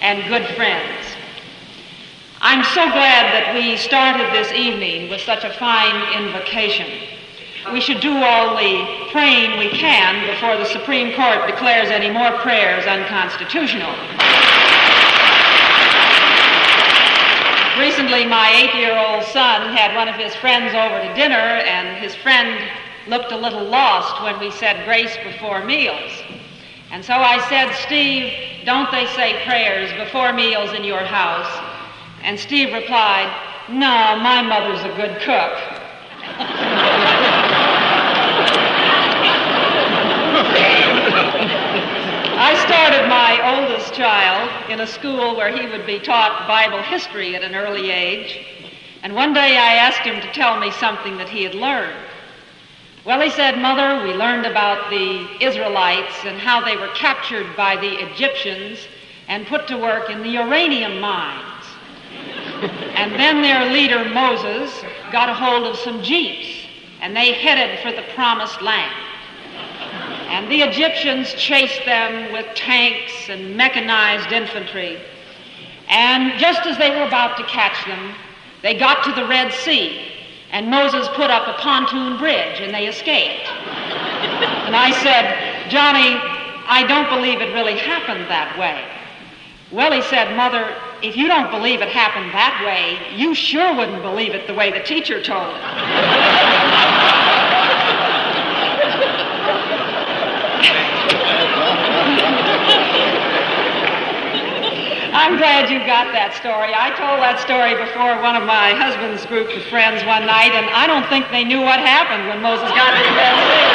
and good friends. I'm so glad that we started this evening with such a fine invocation. We should do all the praying we can before the Supreme Court declares any more prayers unconstitutional. Recently, my 8-year-old son had one of his friends over to dinner, and his friend looked a little lost when we said grace before meals. And so I said, "Steve, don't they say prayers before meals in your house?" And Steve replied, "No, my mother's a good cook." I started my oldest child in a school where he would be taught Bible history at an early age, and one day I asked him to tell me something that he had learned. Well, he said, "Mother, we learned about the Israelites and how they were captured by the Egyptians and put to work in the uranium mines. And then their leader, Moses, got a hold of some jeeps, and they headed for the Promised Land. And the Egyptians chased them with tanks and mechanized infantry. And just as they were about to catch them, they got to the Red Sea, and Moses put up a pontoon bridge, and they escaped." And I said, "Johnny, I don't believe it really happened that way." Well, he said, "Mother, if you don't believe it happened that way, you sure wouldn't believe it the way the teacher told it." I'm glad you got that story. I told that story before one of my husband's group of friends one night, and I don't think they knew what happened when Moses got to the Red Sea.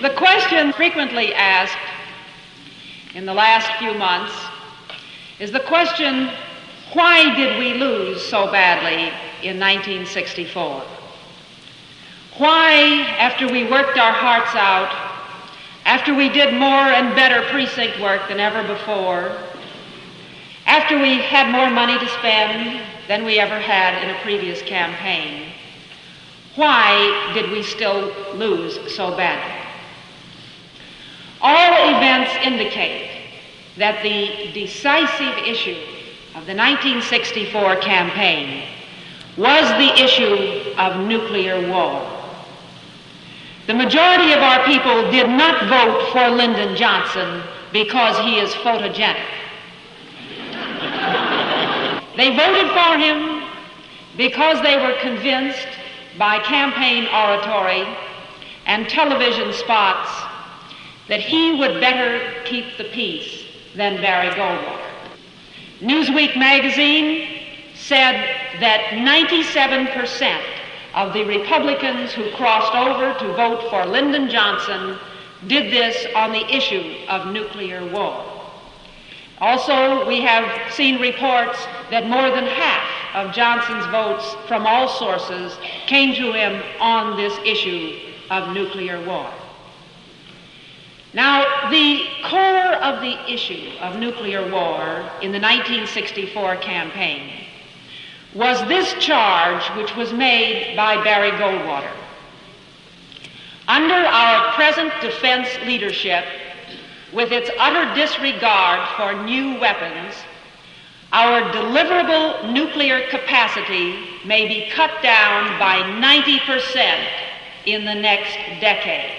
The question frequently asked in the last few months is the question, why did we lose so badly in 1964? Why, after we worked our hearts out, after we did more and better precinct work than ever before, after we had more money to spend than we ever had in a previous campaign, why did we still lose so badly? All events indicate that the decisive issue of the 1964 campaign was the issue of nuclear war. The majority of our people did not vote for Lyndon Johnson because he is photogenic. They voted for him because they were convinced by campaign oratory and television spots that he would better keep the peace than Barry Goldwater. Newsweek magazine said that 97% of the Republicans who crossed over to vote for Lyndon Johnson did this on the issue of nuclear war. Also, we have seen reports that more than half of Johnson's votes from all sources came to him on this issue of nuclear war. Now, the core of the issue of nuclear war in the 1964 campaign was this charge which was made by Barry Goldwater. Under our present defense leadership, with its utter disregard for new weapons, our deliverable nuclear capacity may be cut down by 90% in the next decade.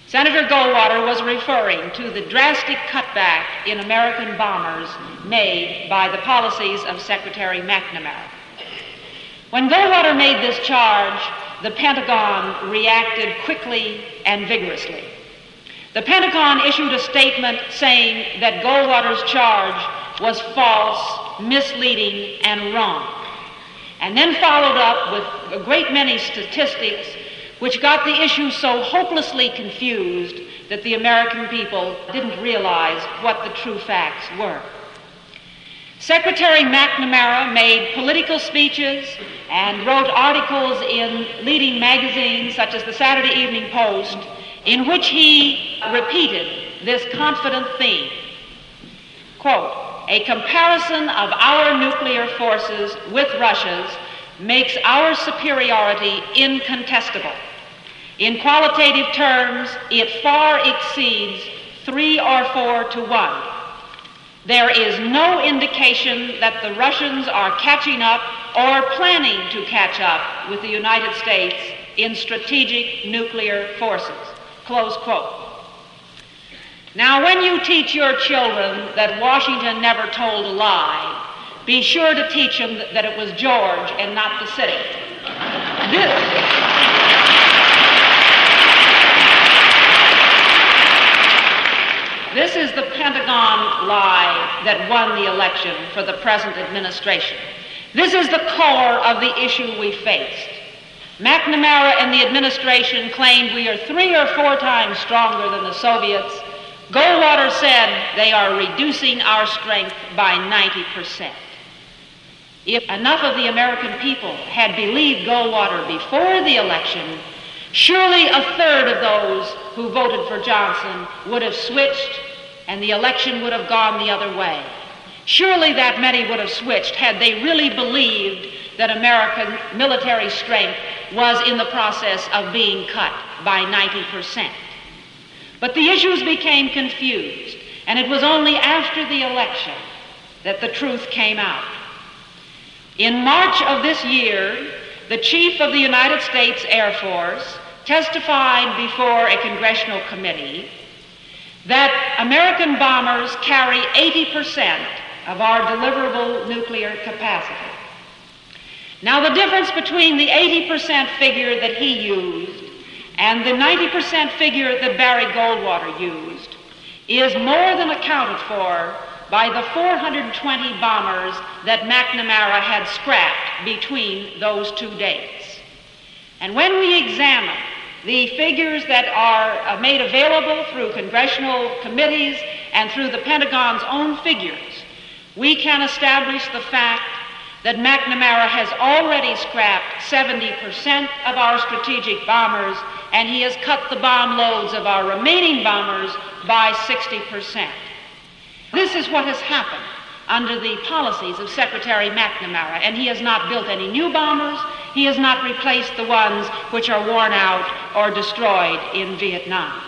Senator Goldwater was referring to the drastic cutback in American bombers made by the policies of Secretary McNamara. When Goldwater made this charge, the Pentagon reacted quickly and vigorously. The Pentagon issued a statement saying that Goldwater's charge was false, misleading, and wrong, and then followed up with a great many statistics which got the issue so hopelessly confused that the American people didn't realize what the true facts were. Secretary McNamara made political speeches and wrote articles in leading magazines such as the Saturday Evening Post in which he repeated this confident theme. Quote, "A comparison of our nuclear forces with Russia's makes our superiority incontestable. In qualitative terms, it far exceeds 3 or 4 to 1. There is no indication that the Russians are catching up or planning to catch up with the United States in strategic nuclear forces. Close quote. Now, when you teach your children that Washington never told a lie, be sure to teach them that it was George and not the city. This is the Pentagon lie that won the election for the present administration. This is the core of the issue we faced. McNamara and the administration claimed we are 3 or 4 times stronger than the Soviets. Goldwater said they are reducing our strength by 90%. If enough of the American people had believed Goldwater before the election, surely a third of those who voted for Johnson would have switched and the election would have gone the other way. Surely that many would have switched had they really believed that American military strength was in the process of being cut by 90%. But the issues became confused, and it was only after the election that the truth came out. In March of this year, the Chief of the United States Air Force testified before a congressional committee that American bombers carry 80% of our deliverable nuclear capacity. Now, the difference between the 80% figure that he used and the 90% figure that Barry Goldwater used is more than accounted for by the 420 bombers that McNamara had scrapped between those 2 dates. And when we examine the figures that are made available through congressional committees and through the Pentagon's own figures, we can establish the fact that McNamara has already scrapped 70% of our strategic bombers, and he has cut the bomb loads of our remaining bombers by 60%. This is what has happened under the policies of Secretary McNamara, and he has not built any new bombers. He has not replaced the ones which are worn out or destroyed in Vietnam.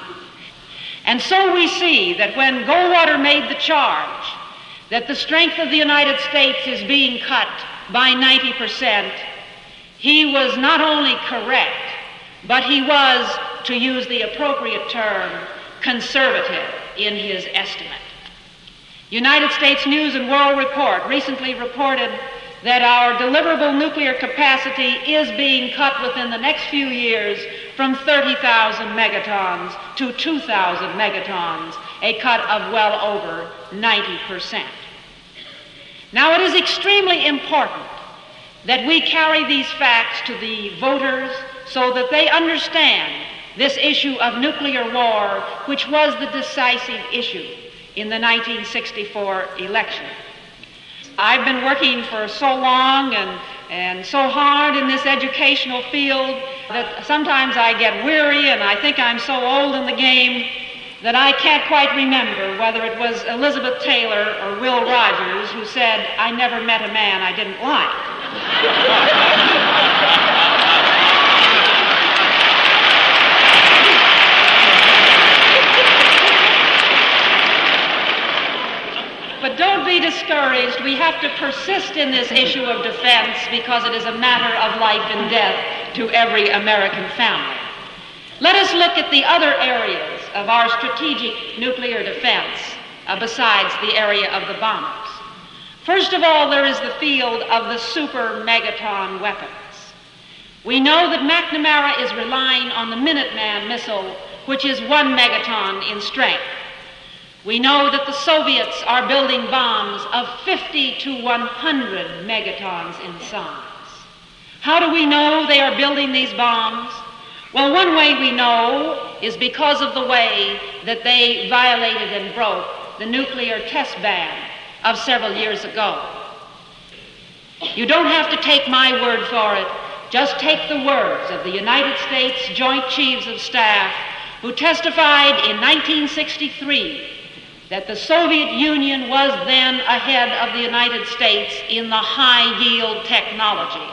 And so we see that when Goldwater made the charge that the strength of the United States is being cut by 90%, he was not only correct, but he was, to use the appropriate term, conservative in his estimate. United States News and World Report recently reported that our deliverable nuclear capacity is being cut within the next few years from 30,000 megatons to 2,000 megatons, a cut of well over 90%. Now, it is extremely important that we carry these facts to the voters so that they understand this issue of nuclear war, which was the decisive issue in the 1964 election. I've been working for so long and so hard in this educational field that sometimes I get weary and I think I'm so old in the game that I can't quite remember whether it was Elizabeth Taylor or Will Rogers who said, "I never met a man I didn't like." But don't be discouraged. We have to persist in this issue of defense because it is a matter of life and death to every American family. Let us look at the other areas of our strategic nuclear defense besides the area of the bombers. First of all, there is the field of the super megaton weapons. We know that McNamara is relying on the Minuteman missile, which is 1 megaton in strength. We know that the Soviets are building bombs of 50 to 100 megatons in size. How do we know they are building these bombs? Well, one way we know is because of the way that they violated and broke the nuclear test ban of several years ago. You don't have to take my word for it. Just take the words of the United States Joint Chiefs of Staff who testified in 1963 that the Soviet Union was then ahead of the United States in the high-yield technology.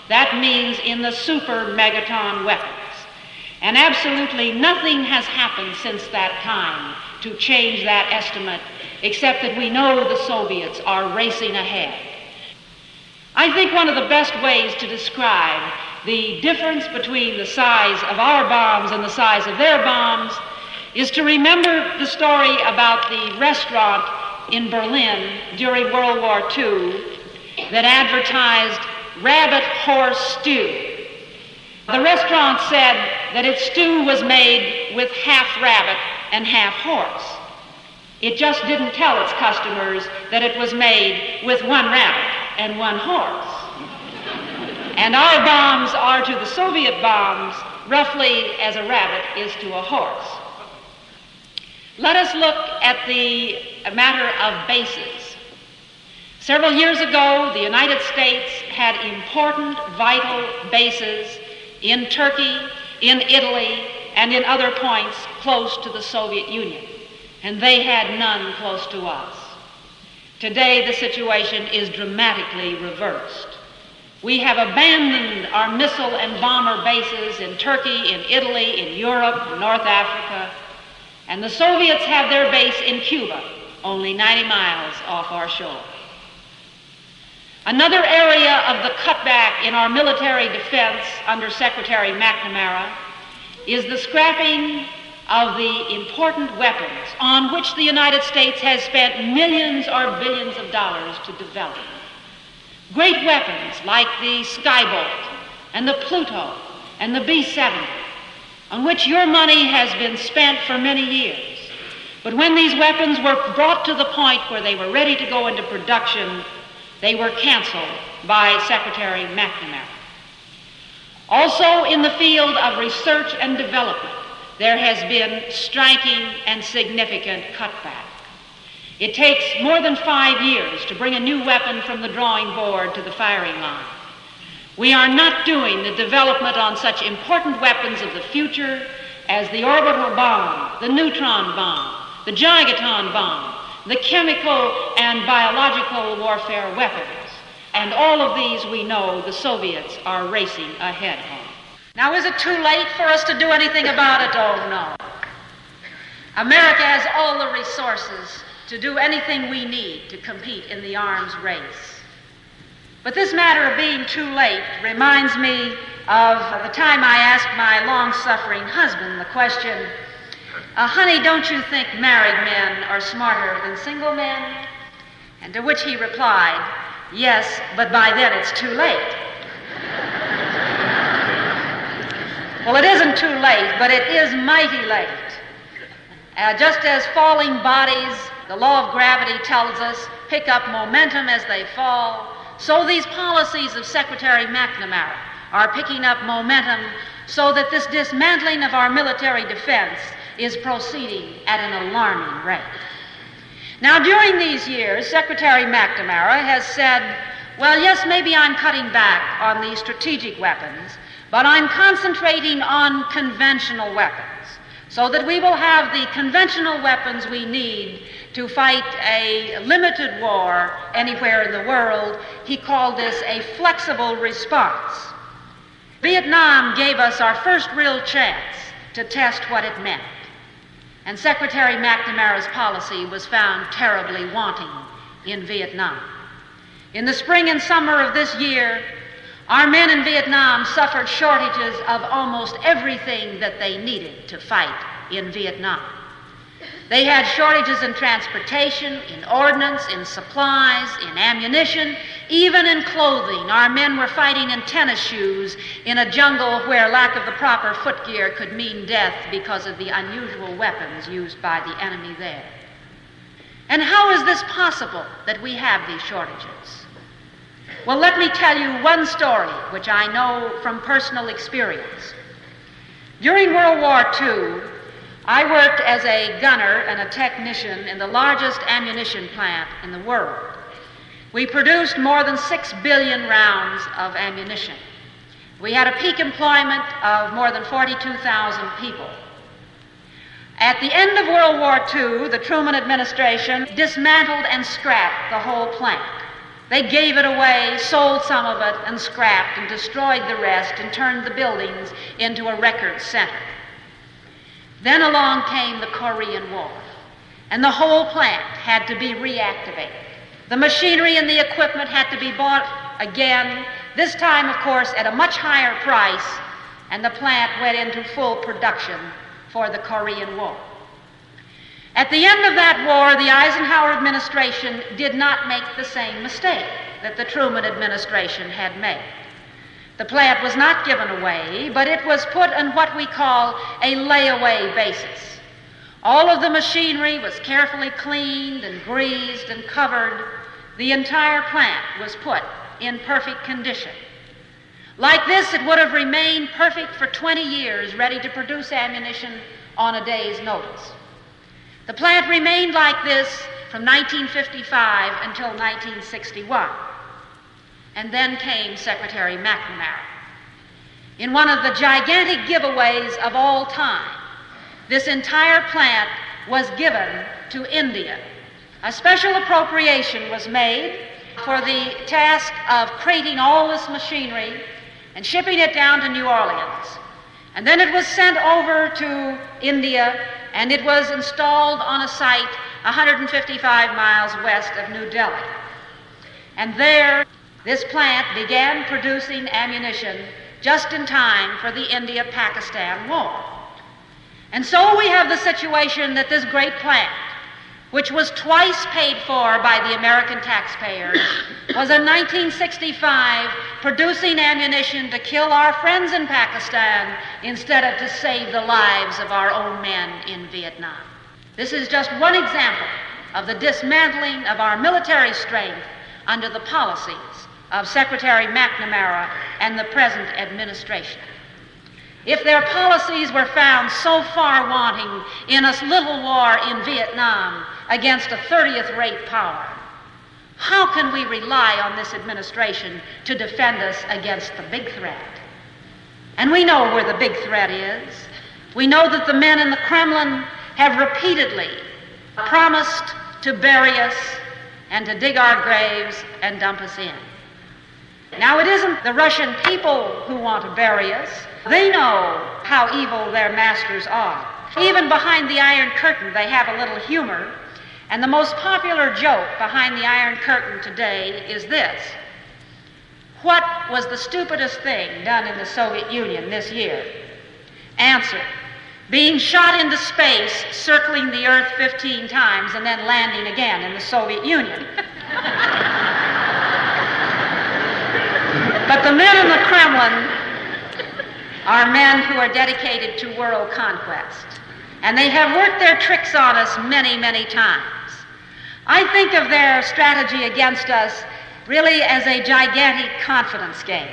That means in the super megaton weapons. And absolutely nothing has happened since that time to change that estimate, except that we know the Soviets are racing ahead. I think one of the best ways to describe the difference between the size of our bombs and the size of their bombs is to remember the story about the restaurant in Berlin during World War II that advertised rabbit horse stew. The restaurant said that its stew was made with half rabbit and half horse. It just didn't tell its customers that it was made with one rabbit and one horse. And our bombs are to the Soviet bombs roughly as a rabbit is to a horse. Let us look at the matter of bases. Several years ago, the United States had important, vital bases in Turkey, in Italy, and in other points close to the Soviet Union, and they had none close to us. Today, the situation is dramatically reversed. We have abandoned our missile and bomber bases in Turkey, in Italy, in Europe, in North Africa, and the Soviets have their base in Cuba, only 90 miles off our shore. Another area of the cutback in our military defense under Secretary McNamara is the scrapping of the important weapons on which the United States has spent millions or billions of dollars to develop. Great weapons like the Skybolt and the Pluto and the B-70, on which your money has been spent for many years. But when these weapons were brought to the point where they were ready to go into production, they were canceled by Secretary McNamara. Also in the field of research and development, there has been striking and significant cutback. It takes more than 5 years to bring a new weapon from the drawing board to the firing line. We are not doing the development on such important weapons of the future as the orbital bomb, the neutron bomb, the gigaton bomb, the chemical and biological warfare weapons. And all of these we know the Soviets are racing ahead on. Now, is it too late for us to do anything about it? Oh, no. America has all the resources to do anything we need to compete in the arms race. But this matter of being too late reminds me of the time I asked my long-suffering husband the question, honey, don't you think married men are smarter than single men? And to which he replied, yes, but by then it's too late. Well, it isn't too late, but it is mighty late. Just as falling bodies, the law of gravity tells us, pick up momentum as they fall, so these policies of Secretary McNamara are picking up momentum so that this dismantling of our military defense is proceeding at an alarming rate. Now, during these years, Secretary McNamara has said, well, yes, maybe I'm cutting back on these strategic weapons, but I'm concentrating on conventional weapons so that we will have the conventional weapons we need to fight a limited war anywhere in the world. He called this a flexible response. Vietnam gave us our first real chance to test what it meant. And Secretary McNamara's policy was found terribly wanting in Vietnam. In the spring and summer of this year, our men in Vietnam suffered shortages of almost everything that they needed to fight in Vietnam. They had shortages in transportation, in ordnance, in supplies, in ammunition, even in clothing. Our men were fighting in tennis shoes in a jungle where lack of the proper footgear could mean death because of the unusual weapons used by the enemy there. And how is this possible that we have these shortages? Well, let me tell you one story which I know from personal experience. During World War II, I worked as a gunner and a technician in the largest ammunition plant in the world. We produced more than 6 billion rounds of ammunition. We had a peak employment of more than 42,000 people. At the end of World War II, the Truman administration dismantled and scrapped the whole plant. They gave it away, sold some of it, and scrapped and destroyed the rest and turned the buildings into a record center. Then along came the Korean War, and the whole plant had to be reactivated. The machinery and the equipment had to be bought again, this time, of course, at a much higher price, and the plant went into full production for the Korean War. At the end of that war, the Eisenhower administration did not make the same mistake that the Truman administration had made. The plant was not given away, but it was put on what we call a layaway basis. All of the machinery was carefully cleaned and greased and covered. The entire plant was put in perfect condition. Like this, it would have remained perfect for 20 years, ready to produce ammunition on a day's notice. The plant remained like this from 1955 until 1961. And then came Secretary McNamara. In one of the gigantic giveaways of all time, this entire plant was given to India. A special appropriation was made for the task of crating all this machinery and shipping it down to New Orleans. And then it was sent over to India, and it was installed on a site 155 miles west of New Delhi. And there, this plant began producing ammunition just in time for the India-Pakistan War. And so we have the situation that this great plant, which was twice paid for by the American taxpayers, was in 1965 producing ammunition to kill our friends in Pakistan instead of to save the lives of our own men in Vietnam. This is just one example of the dismantling of our military strength under the policies of Secretary McNamara and the present administration. If their policies were found so far wanting in a little war in Vietnam against a 30th-rate power, how can we rely on this administration to defend us against the big threat? And we know where the big threat is. We know that the men in the Kremlin have repeatedly promised to bury us and to dig our graves and dump us in. Now, it isn't the Russian people who want to bury us. They know how evil their masters are. Even behind the Iron Curtain, they have a little humor. And the most popular joke behind the Iron Curtain today is this: what was the stupidest thing done in the Soviet Union this year? Answer: being shot into space, circling the Earth 15 times, and then landing again in the Soviet Union. But the men in the Kremlin are men who are dedicated to world conquest, and they have worked their tricks on us many, many times. I think of their strategy against us really as a gigantic confidence game.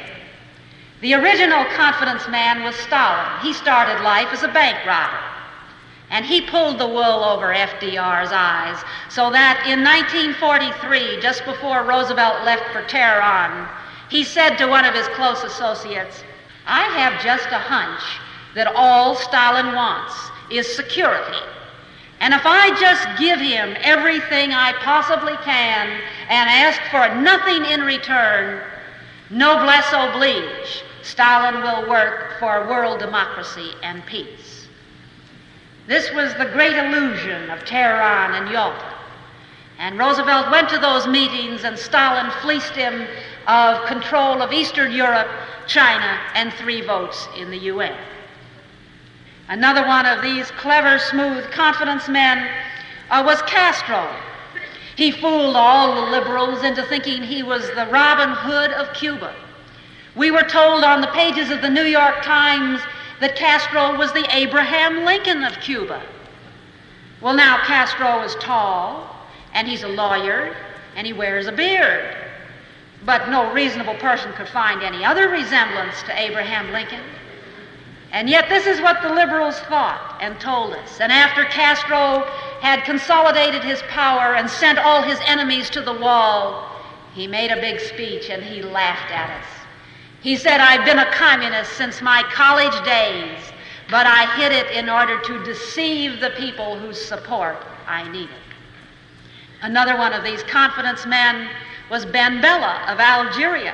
The original confidence man was Stalin. He started life as a bank robber, and he pulled the wool over FDR's eyes so that in 1943, just before Roosevelt left for Tehran, he said to one of his close associates, "I have just a hunch that all Stalin wants is security. And if I just give him everything I possibly can and ask for nothing in return, noblesse oblige, Stalin will work for world democracy and peace." This was the great illusion of Tehran and Yalta. And Roosevelt went to those meetings, and Stalin fleeced him of control of Eastern Europe, China, and 3 votes in the UN. Another one of these clever, smooth confidence men was Castro. He fooled all the liberals into thinking he was the Robin Hood of Cuba. We were told on the pages of the New York Times that Castro was the Abraham Lincoln of Cuba. Well, now Castro is tall, and he's a lawyer, and he wears a beard. But no reasonable person could find any other resemblance to Abraham Lincoln. And yet this is what the liberals thought and told us. And after Castro had consolidated his power and sent all his enemies to the wall, he made a big speech and he laughed at us. He said, "I've been a communist since my college days, but I hid it in order to deceive the people whose support I needed." Another one of these confidence men was Ben Bella of Algeria.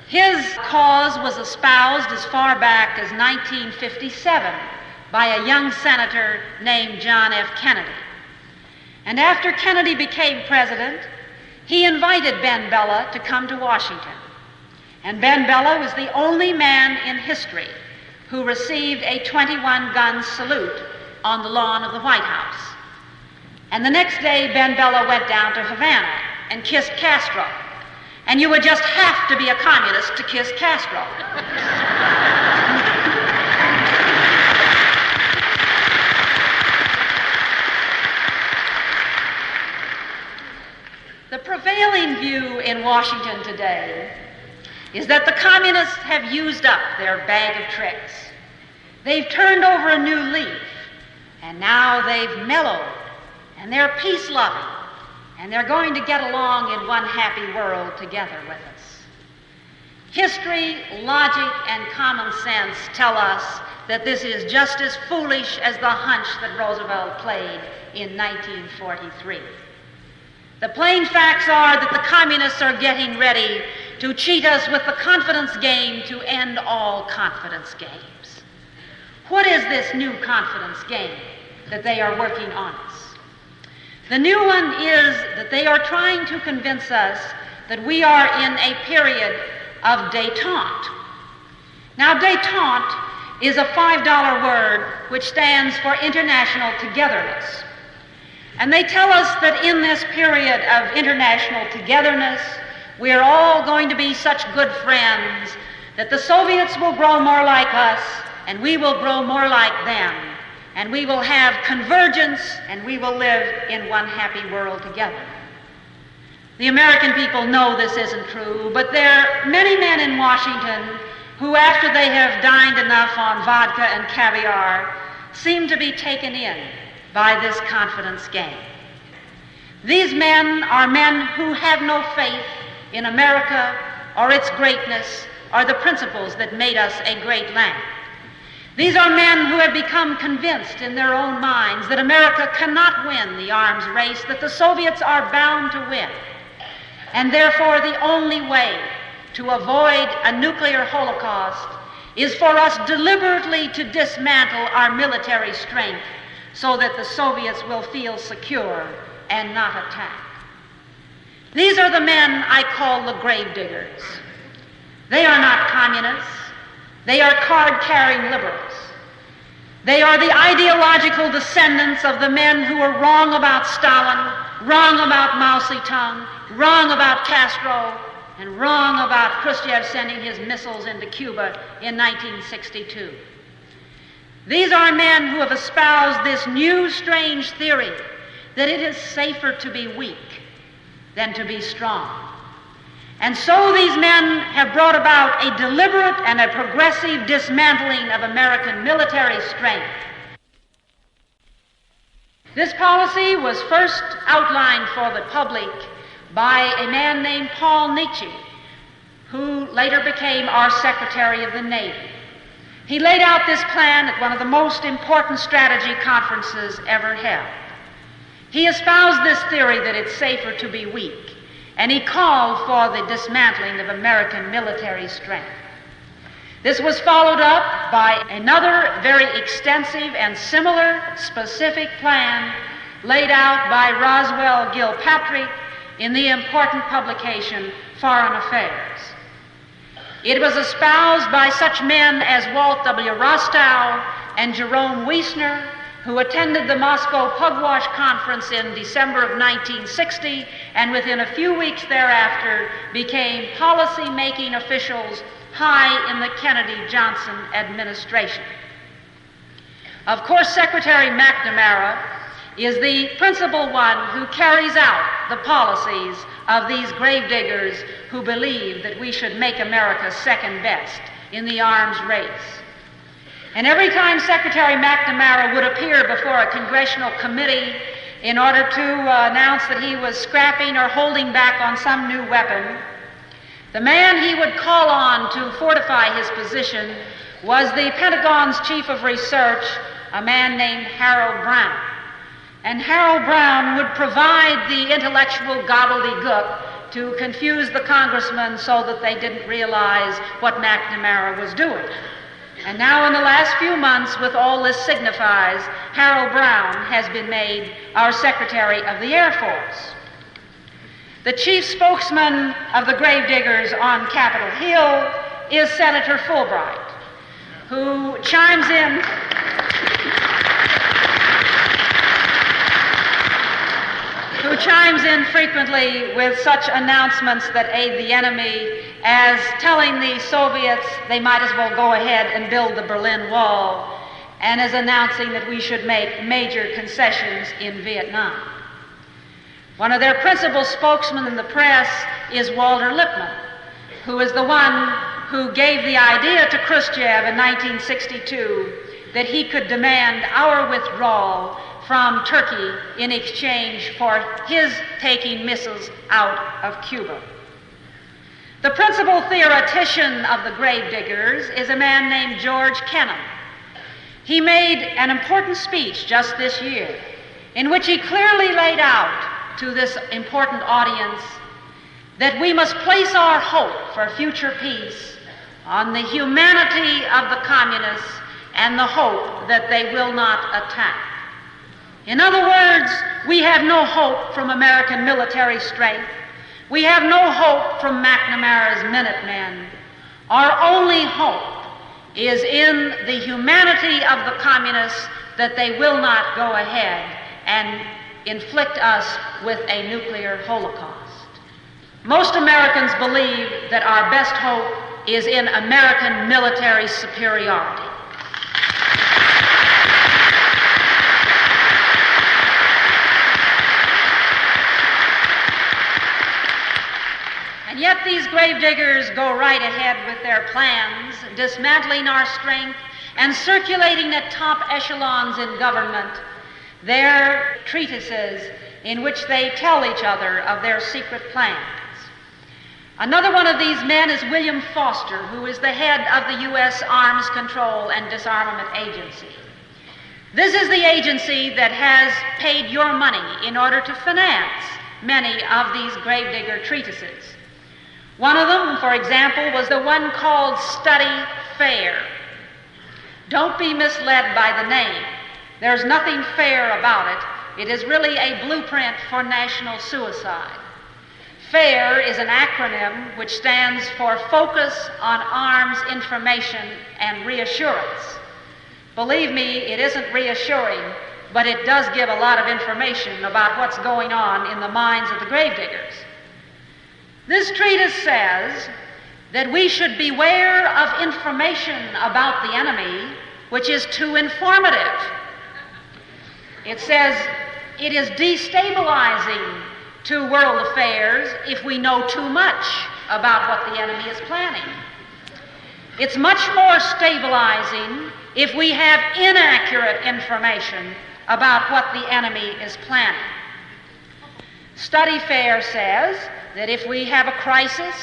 His cause was espoused as far back as 1957 by a young senator named John F. Kennedy. And after Kennedy became president, he invited Ben Bella to come to Washington. And Ben Bella was the only man in history who received a 21-gun salute on the lawn of the White House. And the next day, Ben Bella went down to Havana and kissed Castro. And you would just have to be a communist to kiss Castro. The prevailing view in Washington today is that the communists have used up their bag of tricks. They've turned over a new leaf, and now they've mellowed, and they're peace-loving, and they're going to get along in one happy world together with us. History, logic, and common sense tell us that this is just as foolish as the hunch that Roosevelt played in 1943. The plain facts are that the communists are getting ready to cheat us with the confidence game to end all confidence games. What is this new confidence game that they are working on us? The new one is that they are trying to convince us that we are in a period of détente. Now, détente is a $5 word which stands for international togetherness. And they tell us that in this period of international togetherness, we are all going to be such good friends that the Soviets will grow more like us, and we will grow more like them, and we will have convergence, and we will live in one happy world together. The American people know this isn't true, but there are many men in Washington who, after they have dined enough on vodka and caviar, seem to be taken in by this confidence game. These men are men who have no faith in America or its greatness or the principles that made us a great land. These are men who have become convinced in their own minds that America cannot win the arms race, that the Soviets are bound to win, and therefore the only way to avoid a nuclear holocaust is for us deliberately to dismantle our military strength so that the Soviets will feel secure and not attack. These are the men I call the gravediggers. They are not communists. They are card-carrying liberals. They are the ideological descendants of the men who were wrong about Stalin, wrong about Mao Zedong, wrong about Castro, and wrong about Khrushchev sending his missiles into Cuba in 1962. These are men who have espoused this new strange theory that it is safer to be weak than to be strong. And so these men have brought about a deliberate and a progressive dismantling of American military strength. This policy was first outlined for the public by a man named Paul Nietzsche, who later became our Secretary of the Navy. He laid out this plan at one of the most important strategy conferences ever held. He espoused this theory that it's safer to be weak, and he called for the dismantling of American military strength. This was followed up by another very extensive and similar specific plan laid out by Roswell Gilpatrick in the important publication Foreign Affairs. It was espoused by such men as Walt W. Rostow and Jerome Wiesner, who attended the Moscow Pugwash Conference in December of 1960, and within a few weeks thereafter became policy-making officials high in the Kennedy-Johnson administration. Of course, Secretary McNamara is the principal one who carries out the policies of these gravediggers who believe that we should make America second best in the arms race. And every time Secretary McNamara would appear before a congressional committee in order to announce that he was scrapping or holding back on some new weapon, the man he would call on to fortify his position was the Pentagon's chief of research, a man named Harold Brown. And Harold Brown would provide the intellectual gobbledygook to confuse the congressmen so that they didn't realize what McNamara was doing. And now in the last few months, with all this signifies, Harold Brown has been made our Secretary of the Air Force. The chief spokesman of the Gravediggers on Capitol Hill is Senator Fulbright, who chimes in frequently with such announcements that aid the enemy as telling the Soviets they might as well go ahead and build the Berlin Wall, and as announcing that we should make major concessions in Vietnam. One of their principal spokesmen in the press is Walter Lippmann, who is the one who gave the idea to Khrushchev in 1962 that he could demand our withdrawal from Turkey in exchange for his taking missiles out of Cuba. The principal theoretician of the Gravediggers is a man named George Kennan. He made an important speech just this year in which he clearly laid out to this important audience that we must place our hope for future peace on the humanity of the communists and the hope that they will not attack. In other words, we have no hope from American military strength. We have no hope from McNamara's Minutemen. Our only hope is in the humanity of the communists, that they will not go ahead and inflict us with a nuclear holocaust. Most Americans believe that our best hope is in American military superiority. And yet these Gravediggers go right ahead with their plans, dismantling our strength and circulating at top echelons in government their treatises in which they tell each other of their secret plans. Another one of these men is William Foster, who is the head of the U.S. Arms Control and Disarmament Agency. This is the agency that has paid your money in order to finance many of these Gravedigger treatises. One of them, for example, was the one called Study Fair. Don't be misled by the name. There's nothing fair about it. It is really a blueprint for national suicide. FAIR is an acronym which stands for Focus on Arms Information and Reassurance. Believe me, it isn't reassuring, but it does give a lot of information about what's going on in the minds of the Gravediggers. This treatise says that we should beware of information about the enemy which is too informative. It says it is destabilizing to world affairs if we know too much about what the enemy is planning. It's much more stabilizing if we have inaccurate information about what the enemy is planning. Study Fair says that if we have a crisis,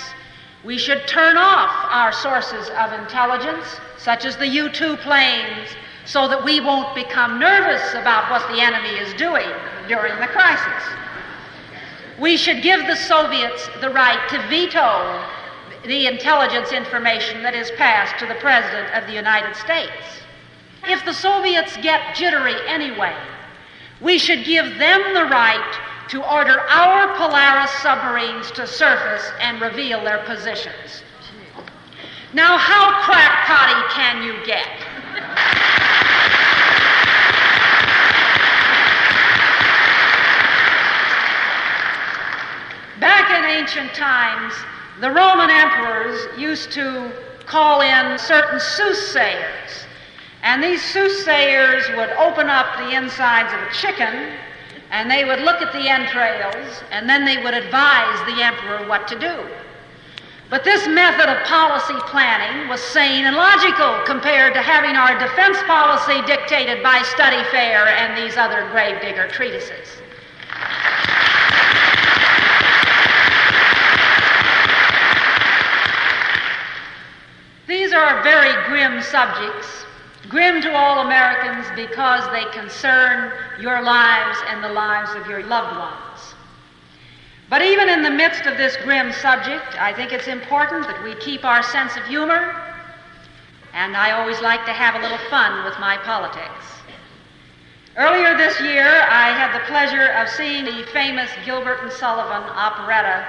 we should turn off our sources of intelligence, such as the U-2 planes, so that we won't become nervous about what the enemy is doing during the crisis. We should give the Soviets the right to veto the intelligence information that is passed to the President of the United States. If the Soviets get jittery anyway, we should give them the right to order our Polaris submarines to surface and reveal their positions. Now, how crackpotty can you get? Back in ancient times, the Roman emperors used to call in certain soothsayers, and these soothsayers would open up the insides of a chicken, and they would look at the entrails, and then they would advise the emperor what to do. But this method of policy planning was sane and logical compared to having our defense policy dictated by Study Fair and these other Gravedigger treatises. These are very grim subjects, grim to all Americans because they concern your lives and the lives of your loved ones. But even in the midst of this grim subject, I think it's important that we keep our sense of humor. and I always like to have a little fun with my politics. Earlier this year, I had the pleasure of seeing the famous Gilbert and Sullivan operetta,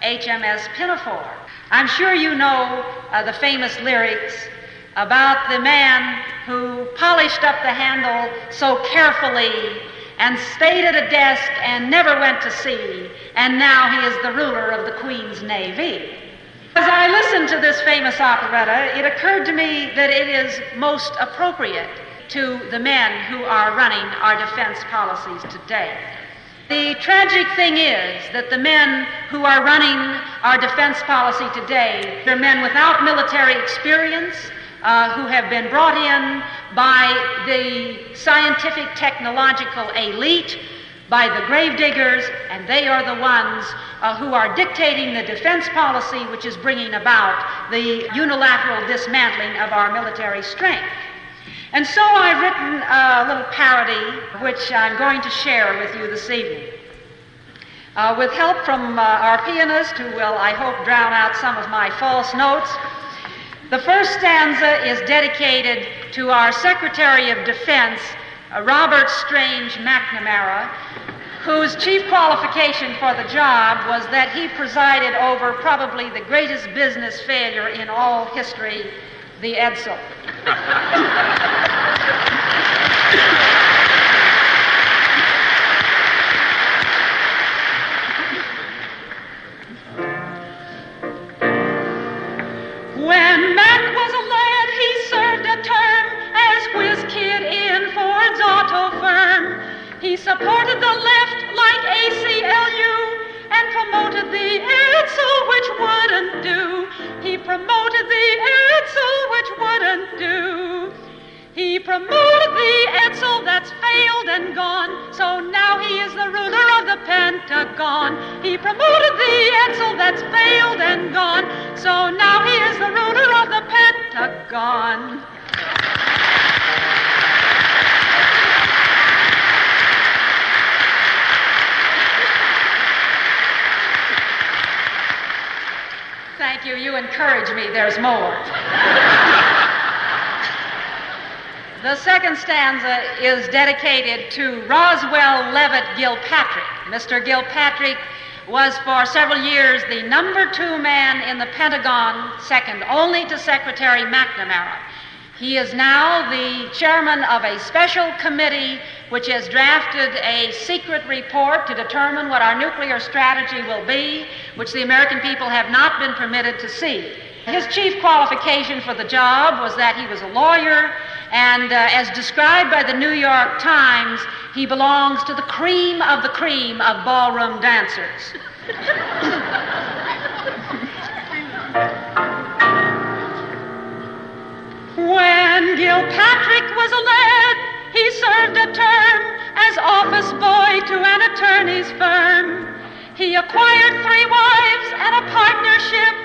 HMS Pinafore. I'm sure you know the famous lyrics about the man who polished up the handle so carefully and stayed at a desk and never went to sea, and now he is the ruler of the Queen's Navy. As I listened to this famous operetta, it occurred to me that it is most appropriate to the men who are running our defense policies today. The tragic thing is that the men who are running our defense policy today are men without military experience, who have been brought in by the scientific technological elite, by the Gravediggers, and they are the ones who are dictating the defense policy which is bringing about the unilateral dismantling of our military strength. And so I've written a little parody which I'm going to share with you this evening. With help from our pianist, who will, I hope, drown out some of my false notes. The first stanza is dedicated to our Secretary of Defense, Robert Strange McNamara, whose chief qualification for the job was that he presided over probably the greatest business failure in all history, the Edsel. When Mac was a lad, he served a term as whiz kid in Ford's auto firm. He supported the left like ACLU and promoted the Edsel, which wouldn't do. He promoted the Edsel, which wouldn't do. He promoted the Edsel that's failed and gone, so now he is the ruler of the Pentagon. He promoted the Edsel that's failed and gone, so now he is the ruler of the Pentagon. Thank you. You encourage me. There's more. The second stanza is dedicated to Roswell Levitt Gilpatrick. Mr. Gilpatrick was for several years the #2 man in the Pentagon, second only to Secretary McNamara. He is now the chairman of a special committee which has drafted a secret report to determine what our nuclear strategy will be, which the American people have not been permitted to see. His chief qualification for the job was that he was a lawyer, and as described by the New York Times, he belongs to the cream of ballroom dancers. When Gilpatrick was a lad, he served a term as office boy to an attorney's firm. He acquired 3 wives and a partnership,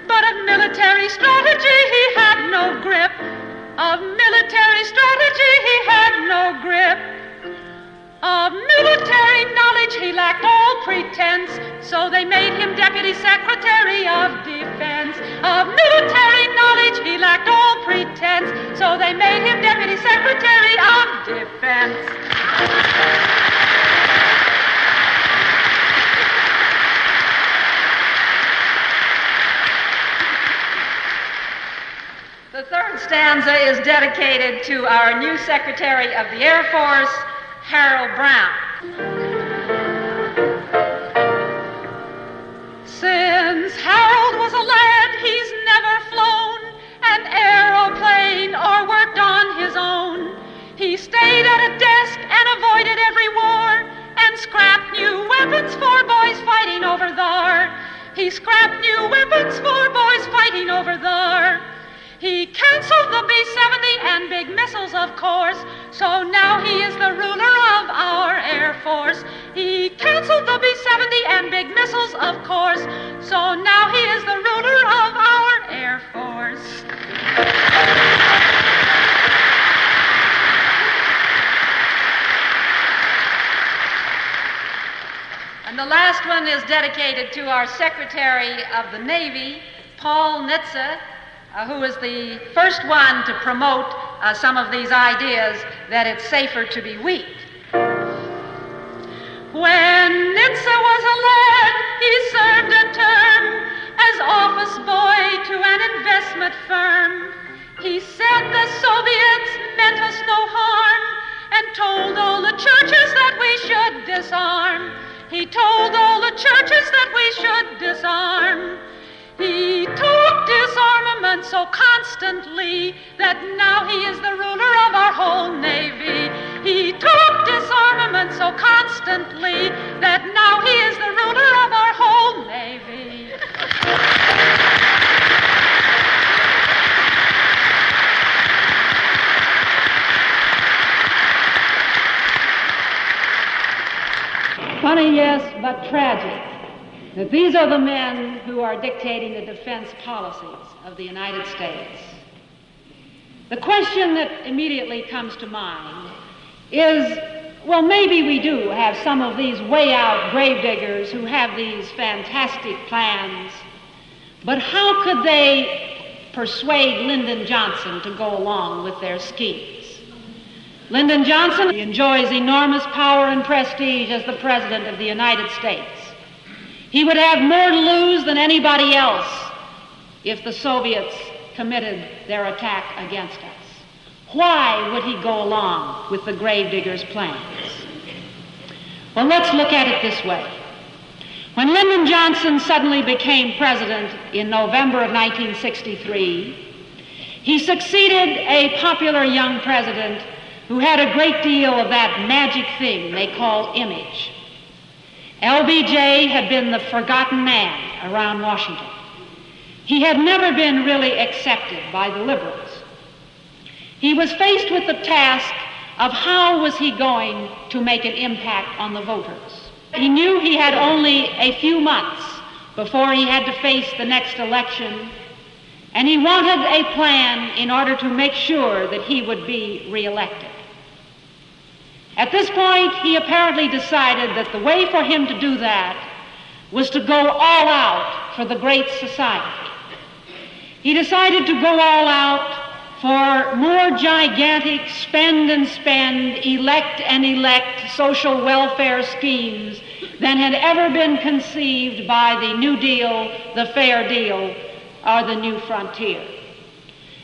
but of military strategy he had no grip. Of military strategy he had no grip. Of military knowledge he lacked all pretense, so they made him Deputy Secretary of Defense. Of military knowledge he lacked all pretense, so they made him Deputy Secretary of Defense. The third stanza is dedicated to our new Secretary of the Air Force, Harold Brown. Since Harold was a lad, he's never flown an aeroplane or worked on his own. He stayed at a desk and avoided every war and scrapped new weapons for boys fighting over there. He scrapped new weapons for boys fighting over there. He canceled the B-70 and big missiles, of course, so now he is the ruler of our Air Force. He canceled the B-70 and big missiles, of course, so now he is the ruler of our Air Force. And the last one is dedicated to our Secretary of the Navy, Paul Nitze, who was the first one to promote some of these ideas that it's safer to be weak. When Nitze was a lad, he served a term as office boy to an investment firm. He said the Soviets meant us no harm and told all the churches that we should disarm. He told all the churches that we should disarm. He taught disarmament so constantly that now he is the ruler of our whole Navy. He taught disarmament so constantly that now he is the ruler of our whole Navy. Funny, yes, but tragic, that these are the men who are dictating the defense policies of the United States. The question that immediately comes to mind is, well, maybe we do have some of these way-out gravediggers who have these fantastic plans, but how could they persuade Lyndon Johnson to go along with their schemes? Lyndon Johnson enjoys enormous power and prestige as the President of the United States. He would have more to lose than anybody else if the Soviets committed their attack against us. Why would he go along with the gravediggers' plans? Well, let's look at it this way. When Lyndon Johnson suddenly became president in November of 1963, he succeeded a popular young president who had a great deal of that magic thing they call image. LBJ had been the forgotten man around Washington. He had never been really accepted by the liberals. He was faced with the task of how was he going to make an impact on the voters. He knew he had only a few months before he had to face the next election, and he wanted a plan in order to make sure that he would be reelected. At this point, he apparently decided that the way for him to do that was to go all out for the Great Society. He decided to go all out for more gigantic spend and spend, elect and elect social welfare schemes than had ever been conceived by the New Deal, the Fair Deal, or the New Frontier.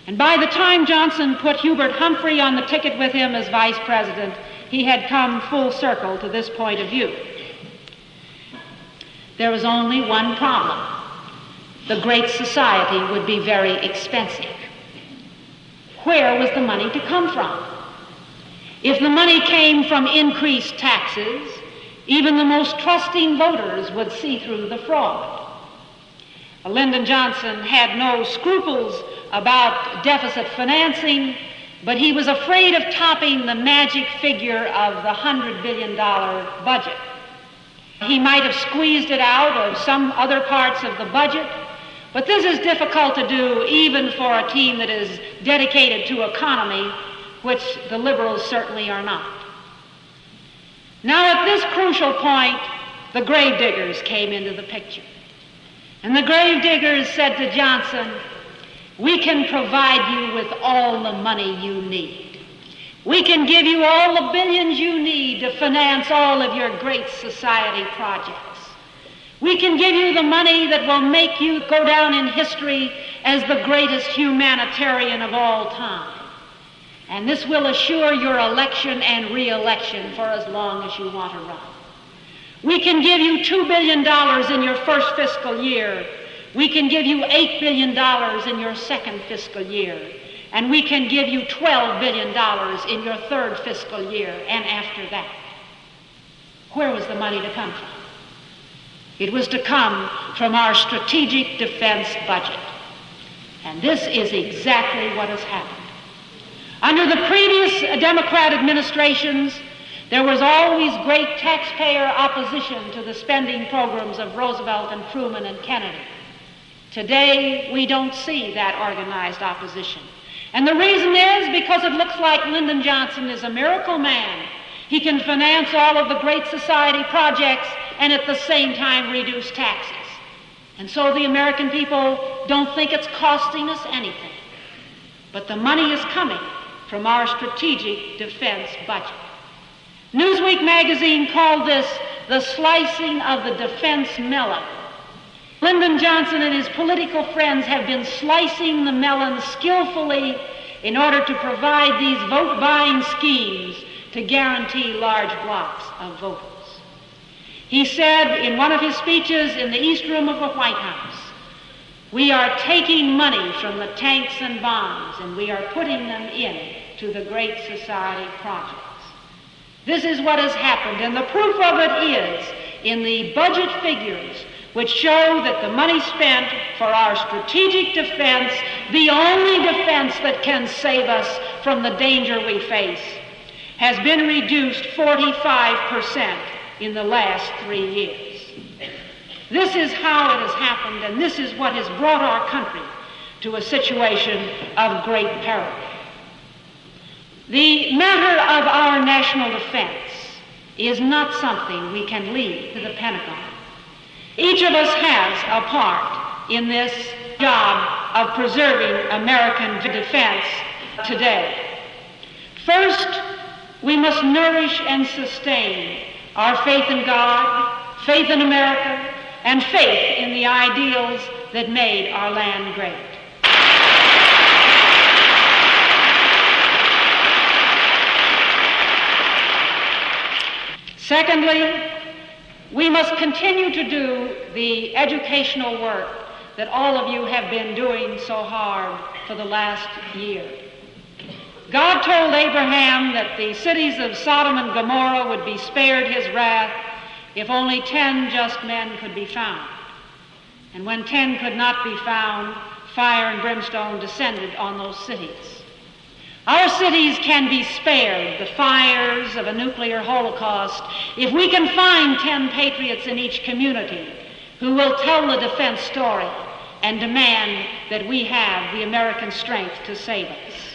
And by the time Johnson put Hubert Humphrey on the ticket with him as vice president, he had come full circle to this point of view. There was only one problem. The Great Society would be very expensive. Where was the money to come from? If the money came from increased taxes, even the most trusting voters would see through the fraud. Lyndon Johnson had no scruples about deficit financing, but he was afraid of topping the magic figure of the $100 billion budget. He might have squeezed it out of some other parts of the budget, but this is difficult to do even for a team that is dedicated to economy, which the liberals certainly are not. Now, at this crucial point, the gravediggers came into the picture. And the gravediggers said to Johnson, "We can provide you with all the money you need. We can give you all the billions you need to finance all of your great society projects. We can give you the money that will make you go down in history as the greatest humanitarian of all time. And this will assure your election and re-election for as long as you want to run. We can give you $2 billion in your first fiscal year. We can give you $8 billion in your second fiscal year. And we can give you $12 billion in your third fiscal year and after that." Where was the money to come from? It was to come from our strategic defense budget. And this is exactly what has happened. Under the previous Democrat administrations, there was always great taxpayer opposition to the spending programs of Roosevelt and Truman and Kennedy. Today, we don't see that organized opposition. And the reason is because it looks like Lyndon Johnson is a miracle man. He can finance all of the Great Society projects and at the same time reduce taxes. And so the American people don't think it's costing us anything. But the money is coming from our strategic defense budget. Newsweek magazine called this the slicing of the defense melon. Lyndon Johnson and his political friends have been slicing the melon skillfully in order to provide these vote-buying schemes to guarantee large blocks of voters. He said in one of his speeches in the East Room of the White House, "We are taking money from the tanks and bombs and we are putting them in to the Great Society projects." This is what has happened, and the proof of it is in the budget figures which show that the money spent for our strategic defense, the only defense that can save us from the danger we face, has been reduced 45% in the last 3 years. This is how it has happened, and this is what has brought our country to a situation of great peril. The matter of our national defense is not something we can leave to the Pentagon. Each of us has a part in this job of preserving American defense today. First, we must nourish and sustain our faith in God, faith in America, and faith in the ideals that made our land great. Secondly, we must continue to do the educational work that all of you have been doing so hard for the last year. God told Abraham that the cities of Sodom and Gomorrah would be spared his wrath if only 10 just men could be found. And when 10 could not be found, fire and brimstone descended on those cities. Our cities can be spared the fires of a nuclear holocaust if we can find 10 patriots in each community who will tell the defense story and demand that we have the American strength to save us.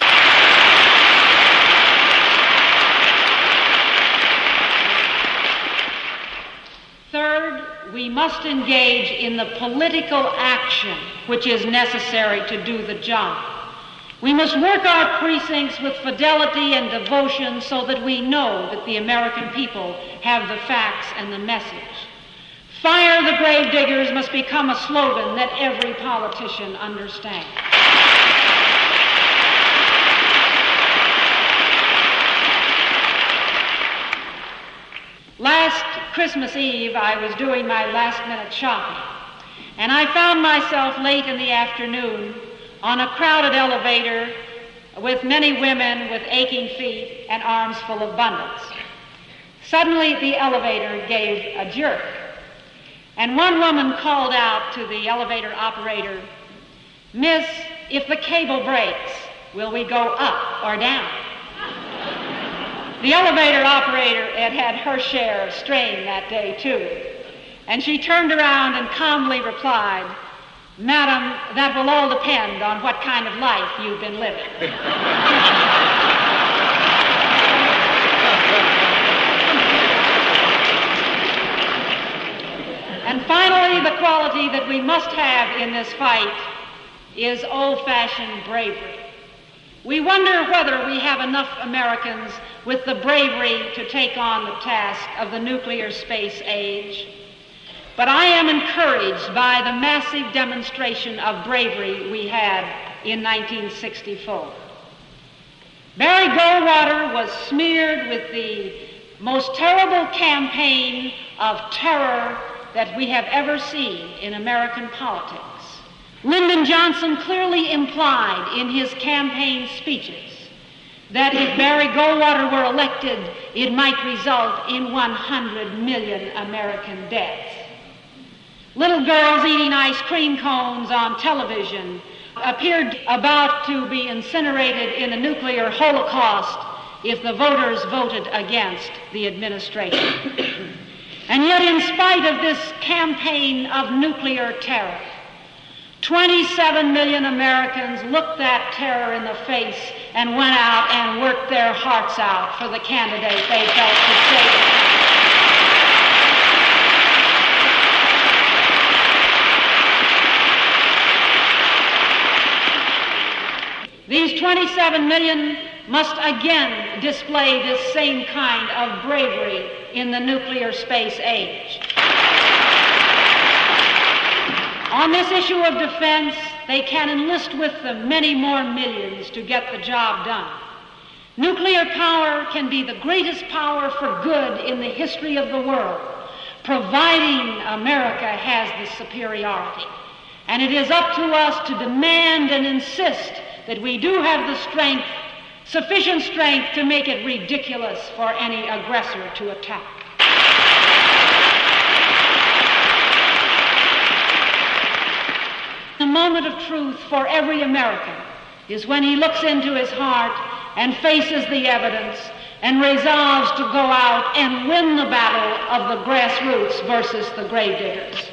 Third, we must engage in the political action which is necessary to do the job. We must work our precincts with fidelity and devotion so that we know that the American people have the facts and the message. Fire the Gravediggers must become a slogan that every politician understands. Last Christmas Eve, I was doing my last-minute shopping, and I found myself late in the afternoon on a crowded elevator with many women with aching feet and arms full of bundles. Suddenly, the elevator gave a jerk, and one woman called out to the elevator operator, "Miss, if the cable breaks, will we go up or down?" The elevator operator had had her share of strain that day, too, and she turned around and calmly replied, "Madam, that will all depend on what kind of life you've been living." And finally, the quality that we must have in this fight is old-fashioned bravery. We wonder whether we have enough Americans with the bravery to take on the task of the nuclear space age. But I am encouraged by the massive demonstration of bravery we had in 1964. Barry Goldwater was smeared with the most terrible campaign of terror that we have ever seen in American politics. Lyndon Johnson clearly implied in his campaign speeches that if Barry Goldwater were elected, it might result in 100 million American deaths. Little girls eating ice cream cones on television appeared about to be incinerated in a nuclear holocaust if the voters voted against the administration. And yet, in spite of this campaign of nuclear terror, 27 million Americans looked that terror in the face and went out and worked their hearts out for the candidate they felt could save the country. 27 million must again display this same kind of bravery in the nuclear space age. On this issue of defense, they can enlist with them many more millions to get the job done. Nuclear power can be the greatest power for good in the history of the world, providing America has the superiority. And it is up to us to demand and insist that we do have the strength, sufficient strength to make it ridiculous for any aggressor to attack. The moment of truth for every American is when he looks into his heart and faces the evidence and resolves to go out and win the battle of the grassroots versus the gravediggers.